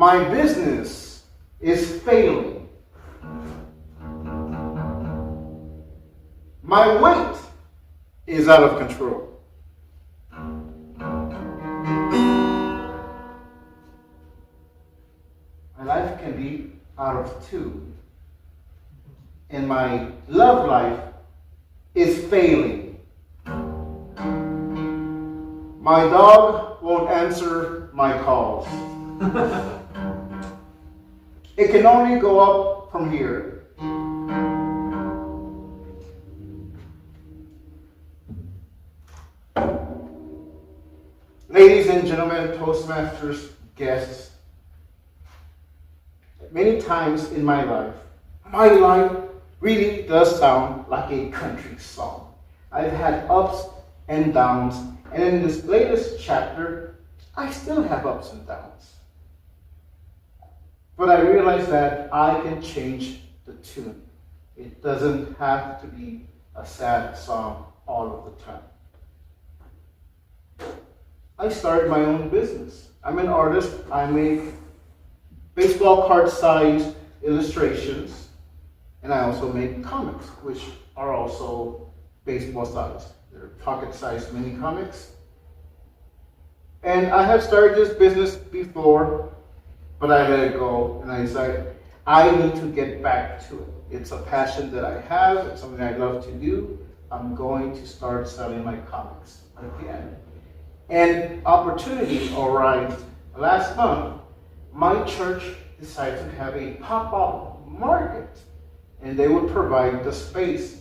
My business is failing. My weight is out of control. My life can be out of tune. And my love life is failing. My dog won't answer my calls. It can only go up from here. Ladies and gentlemen, Toastmasters, guests, many times in my life really does sound like a country song. I've had ups and downs, and in this latest chapter, I still have ups and downs. But I realize that I can change the tune. It doesn't have to be a sad song all of the time. I started my own business. I'm an artist. I make baseball card size illustrations, and I also make comics, which are also baseball size. They're pocket sized mini comics. And I have started this business before, but I let it go, and I decided I need to get back to it. It's a passion that I have. It's something I love to do. I'm going to start selling my comics again. And opportunity arrived last month. My church decided to have a pop-up market, and they would provide the space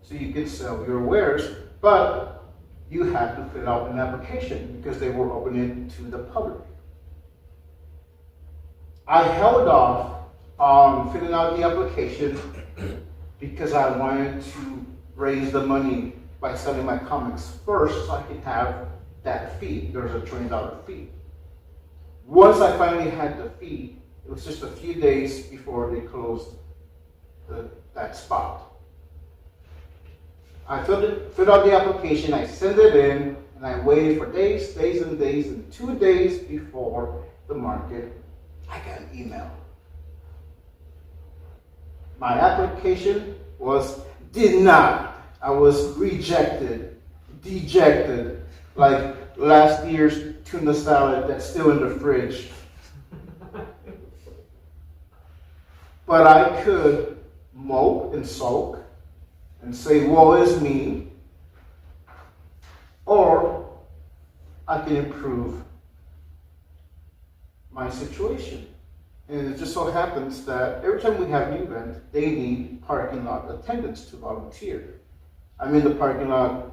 so you could sell your wares, but you had to fill out an application because they were opening it to the public. I held off on filling out the application because I wanted to raise the money by selling my comics first so I could have that fee. There was a $20 fee. Once I finally had the fee, it was just a few days before they closed that spot. I filled out the application, I sent it in, and I waited for days, and 2 days before the market, I got an email. My application was denied. I was rejected, dejected, like last year's tuna salad that's still in the fridge. But I could mope and sulk and say, woe is me, or I can improve my situation. And it just so happens that every time we have an event, they need parking lot attendants to volunteer. I'm in the parking lot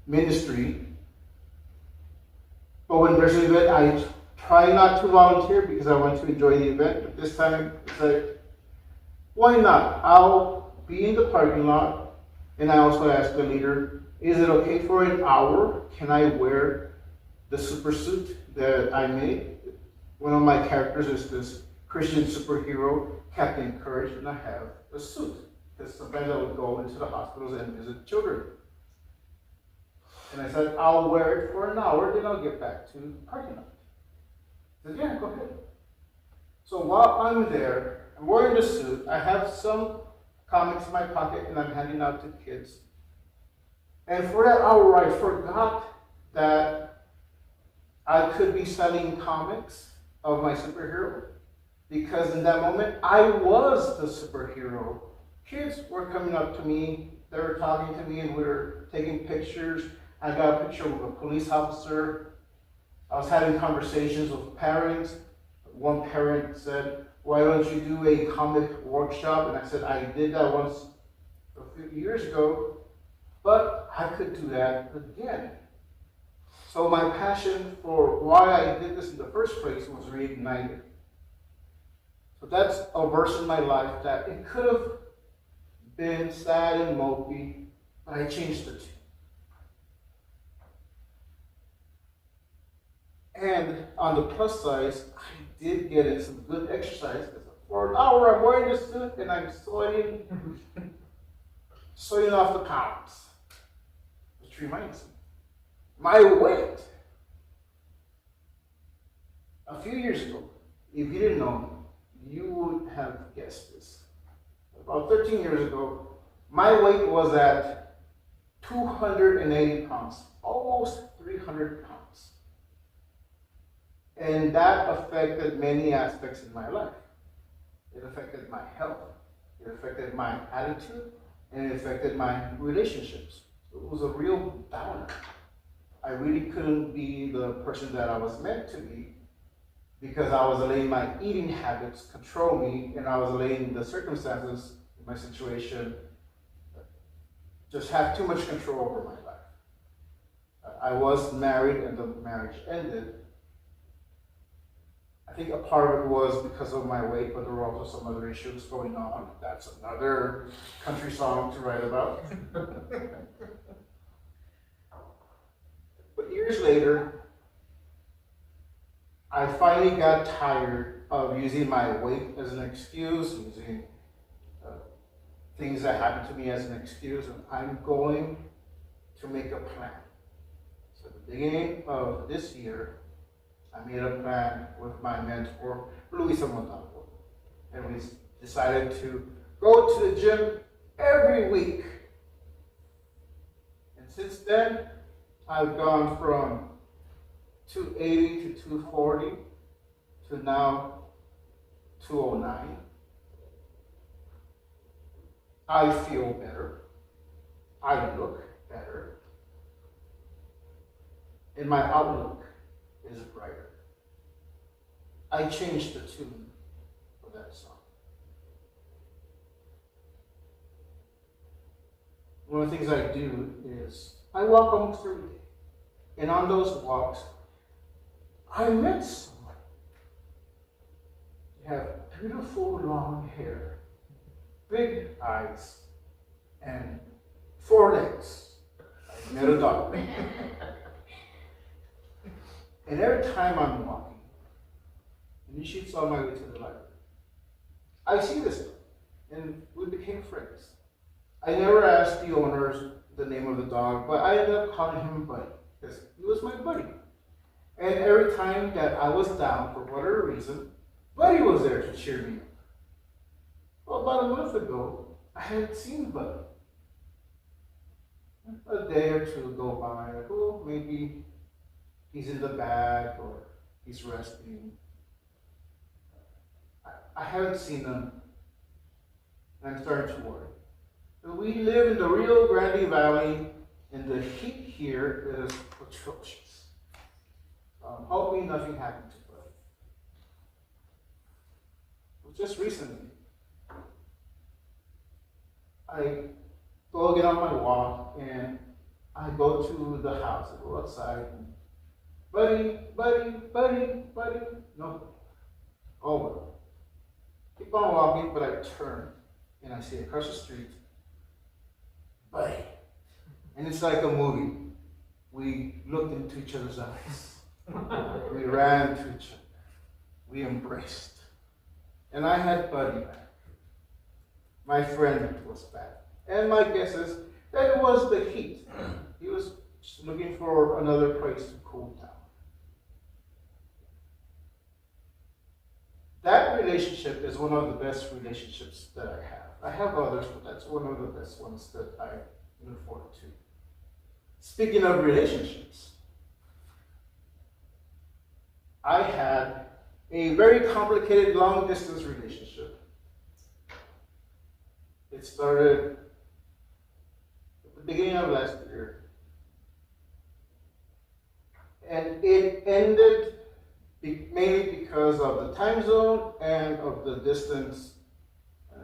ministry, but when there's an event, I try not to volunteer because I want to enjoy the event. But this time, it's like, why not? I'll be in the parking lot, and I also asked the leader, is it okay for an hour? Can I wear the super suit that I made? One of my characters is this Christian superhero, Captain Courage, and I have a suit. Because sometimes I would go into the hospitals and visit children. And I said, I'll wear it for an hour, then I'll get back to the parking lot. I said, yeah, go ahead. So while I'm there, I'm wearing the suit, I have some comics in my pocket, and I'm handing out to kids. And for that hour, I forgot that I could be selling comics of my superhero. Because in that moment, I was the superhero. Kids were coming up to me, they were talking to me, and we were taking pictures. I got a picture of a police officer. I was having conversations with parents. One parent said, why don't you do a comic workshop? And I said, I did that once a few years ago, but I could do that again. So my passion for why I did this in the first place was reignited. So that's a verse in my life that it could have been sad and mopey, but I changed it. And on the plus side, I did get in some good exercise. For an hour, I'm wearing this suit and I'm sweating off the pounds. Which reminds me, my weight. A few years ago, if you didn't know, you would have guessed this. About 13 years ago, my weight was at 280 pounds, almost 300 pounds. And that affected many aspects in my life. It affected my health, it affected my attitude, and it affected my relationships. It was a real downer. I really couldn't be the person that I was meant to be because I was letting my eating habits control me, and I was letting the circumstances in my situation just have too much control over my life. I was married and the marriage ended. I think a part of it was because of my weight, but there were also some other issues going on. That's another country song to write about. But years later, I finally got tired of using my weight as an excuse, using things that happened to me as an excuse, and I'm going to make a plan. So at the beginning of this year, I made a plan with my mentor, Luisa Montalvo, and we decided to go to the gym every week. And since then, I've gone from 280 to 240 to now 209. I feel better. I look better. And my outlook is brighter. I changed the tune of that song. One of the things I do is I walk almost every day. And on those walks, I met someone. You have beautiful long hair, big eyes, and 4 legs. I met a dog. And every time I'm walking, and she saw my way to the library, I see this dog, and we became friends. I never asked the owners the name of the dog, but I ended up calling him Buddy, because he was my buddy. And every time that I was down, for whatever reason, Buddy was there to cheer me up. Well, about a month ago, I hadn't seen Buddy. A day or two go by, like, oh, maybe he's in the back or he's resting. I haven't seen him, and I'm starting to worry. We live in the Rio Grande Valley, and the heat here is atrocious. I'm hoping nothing happened to Buddy. Just recently, I go get on my walk, and I go to the house. I go outside, and Buddy, no. Oh well. Keep on walking, but I turn, and I see across the street, Buddy. And it's like a movie. We looked into each other's eyes. We ran to each other. We embraced. And I had Buddy back. My friend was back. And my guess is that it was the heat. He was just looking for another place to cool down. That relationship is one of the best relationships that I have. I have others, but that's one of the best ones that I look forward to. Speaking of relationships, I had a very complicated long-distance relationship. It started at the beginning of last year, and it ended mainly because of the time zone and of the distance.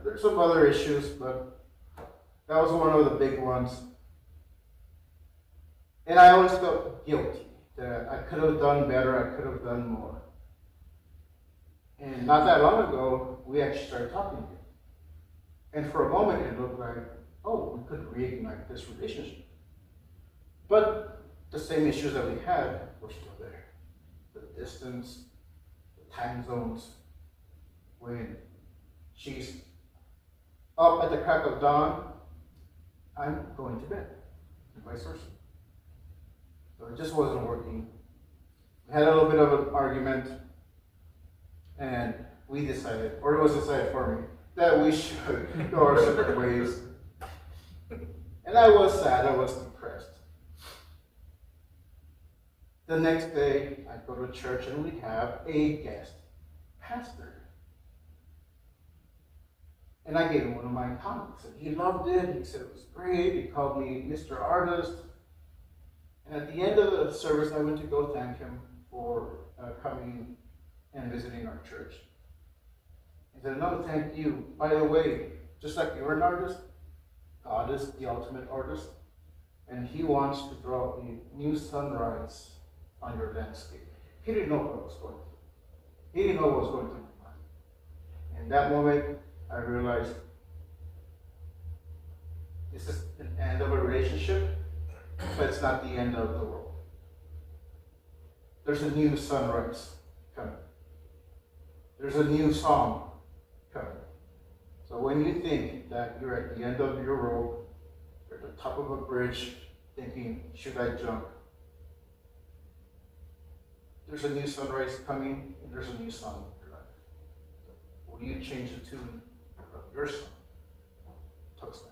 There's some other issues, but that was one of the big ones. And I always felt guilty that I could have done better, I could have done more. And not that long ago, we actually started talking again. And for a moment, it looked like, oh, we could reignite this relationship. But the same issues that we had were still there. The distance, the time zones, when she's up at the crack of dawn, I'm going to bed, and vice versa. So it just wasn't working. We had a little bit of an argument, And we decided, or it was decided for me, that we should go our separate ways. And I was sad, I was depressed. The next day, I go to church and we have a guest pastor. And I gave him one of my comics, and he loved it. He said it was great. He called me Mr. Artist. And at the end of the service, I went to go thank him for coming and visiting our church. He said, "No, thank you. By the way, just like you're an artist, God is the ultimate artist, and He wants to draw a new sunrise on your landscape." He didn't know what I was going through. He didn't know what was going through my mind. In that moment, I realized this is an end of a relationship, but it's not the end of the world. There's a new sunrise coming. There's a new song coming. So when you think that you're at the end of your rope, you're at the top of a bridge thinking, should I jump? There's a new sunrise coming, and there's a new song in your life. Will you change the tune of your song? Toast.